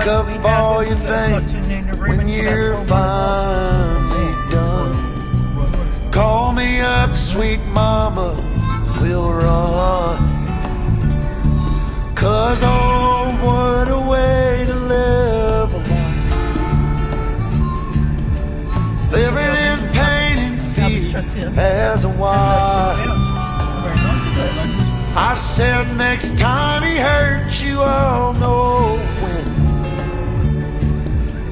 up all your things when you're finally done. Call me up, sweet mama, we'll run. 'Cause oh, what a way to live a life, living in pain and fear as a wife. I said next time he hurts you, I'll know when.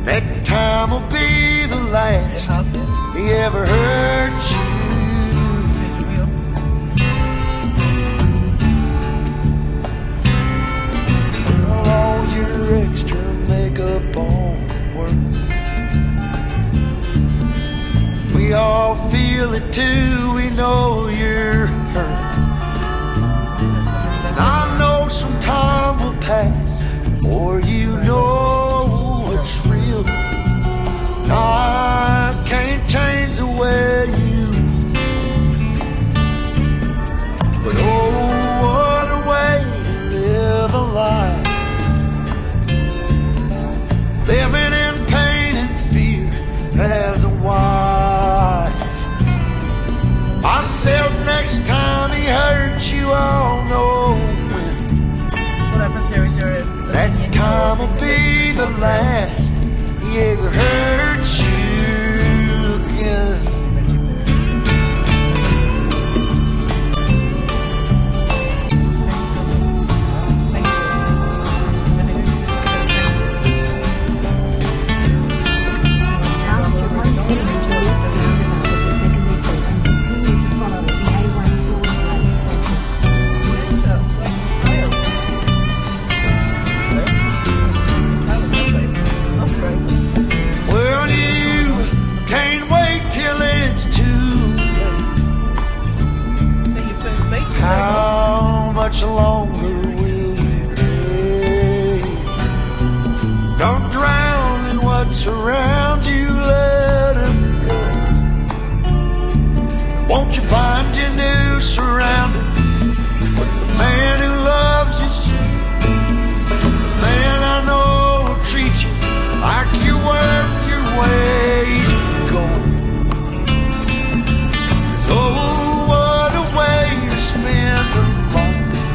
That time will be the last he ever hurt you. All your extra makeup on at work, we all feel it too, we know you're hurt. And I know some time will pass before you know what's real. And I can't change the way you think, but oh, what a way to live a life, living in pain and fear as a wife. I said next time he hurts you, I'll know when. That time will be the last he ever hurt you again. How much longer will you take? Don't drown in what's around you, let him go. Won't you find your new surroundings with the man who loves you so? The man I know will treat you like you're worth your weight in gold. 'Cause oh, spend a life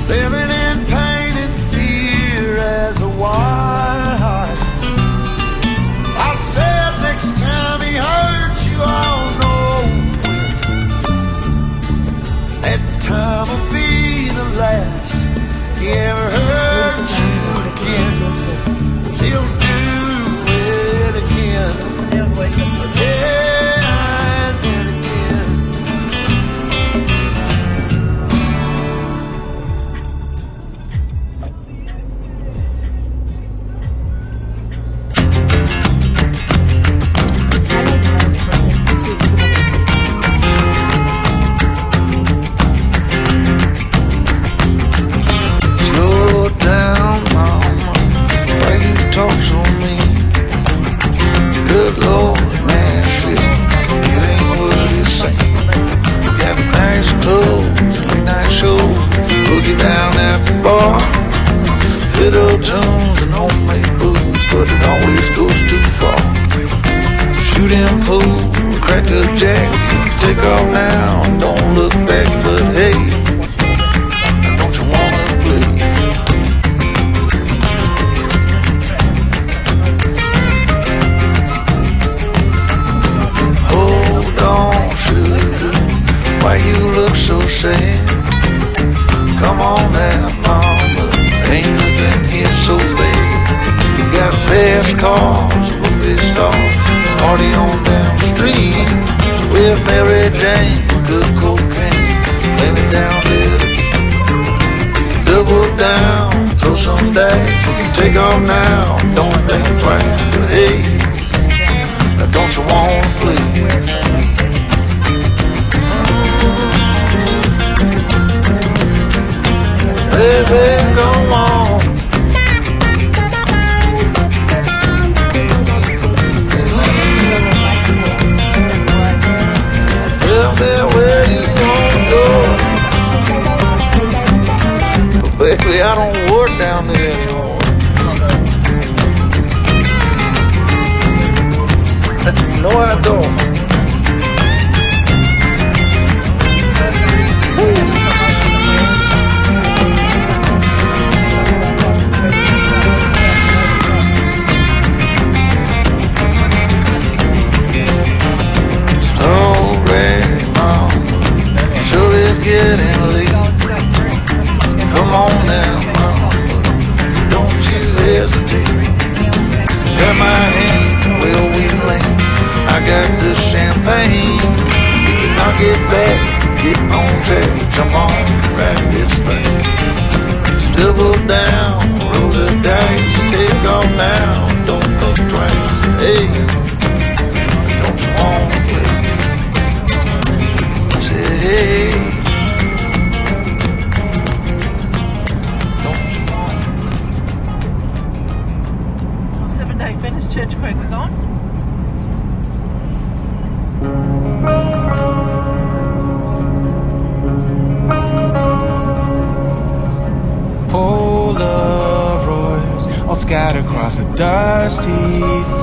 living in pain and fear as a wife. I said next time he hurts you, I'll know when. That time will be the last he ever hurt you again. He'll do it again, again. Fiddle tunes and homemade booze, but it always goes too far. Shoot him pool, crack a jack, take off now and don't look back. But hey, don't you wanna play? Hold on, sugar, why you look so sad? Come on now, mama, ain't nothing here so bad. You got fast cars, movie stars, party on down the street with Mary Jane, good cocaine, plenty down there to keep. Double down, throw some dice, take off now, don't think twice. But hey, now don't you wanna play? Baby, go on. Tell me where you wanna go. But baby, I don't work down there. front door. Getting late. Come on now, mama, don't you hesitate. Grab my hand, well we lane. I got the champagne. You can knock it back, get on track, jump on, ride this thing. Double down, roll the dice, take off now, don't think twice. Hey, don't you wanna play? Say hey. Church Creek we're gone. Polaroids all scattered across the dusty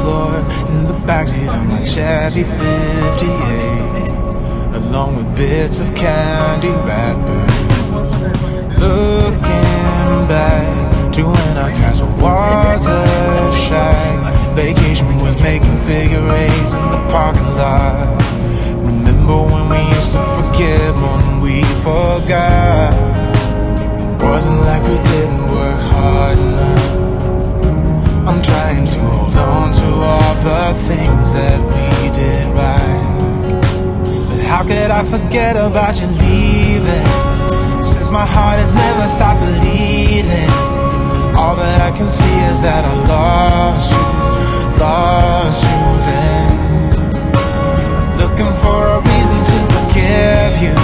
floor in the backseat of my Chevy 58, along with bits of candy wrappers. Looking back to when our castle was a shack. Vacation was making figure eights in the parking lot. Remember when we used to forget more than we forgot? It wasn't like we didn't work hard enough. I'm trying to hold on to all the things that we did right. But how could I forget about you leaving? Since my heart has never stopped bleeding. All that I can see is that I lost you then. I'm looking for a reason to forgive you.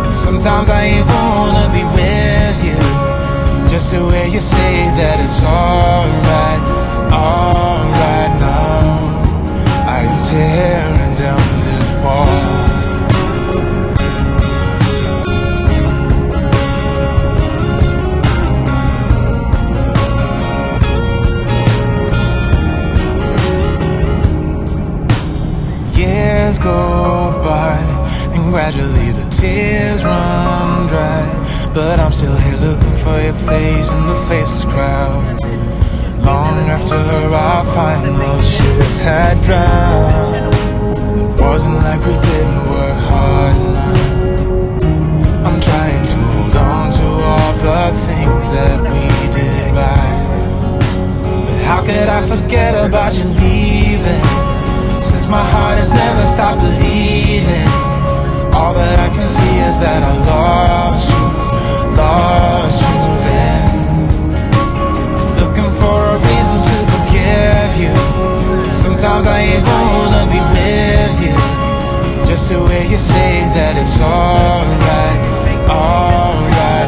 And sometimes I even wanna be with you, just to hear you say that it's alright now. I am tearing down this wall. Years go by and gradually the tears run dry, but I'm still here looking for your face in the faceless crowd. Long after our final ship had drowned, it wasn't like we didn't work hard enough. I'm trying to hold on to all the things that we did right. But how could I forget about you leaving? Since my heart has never stopped bleeding. All that I can see is that I lost you then. Looking for a reason to forgive you. Sometimes I even wanna be with you, just to hear you say that it's all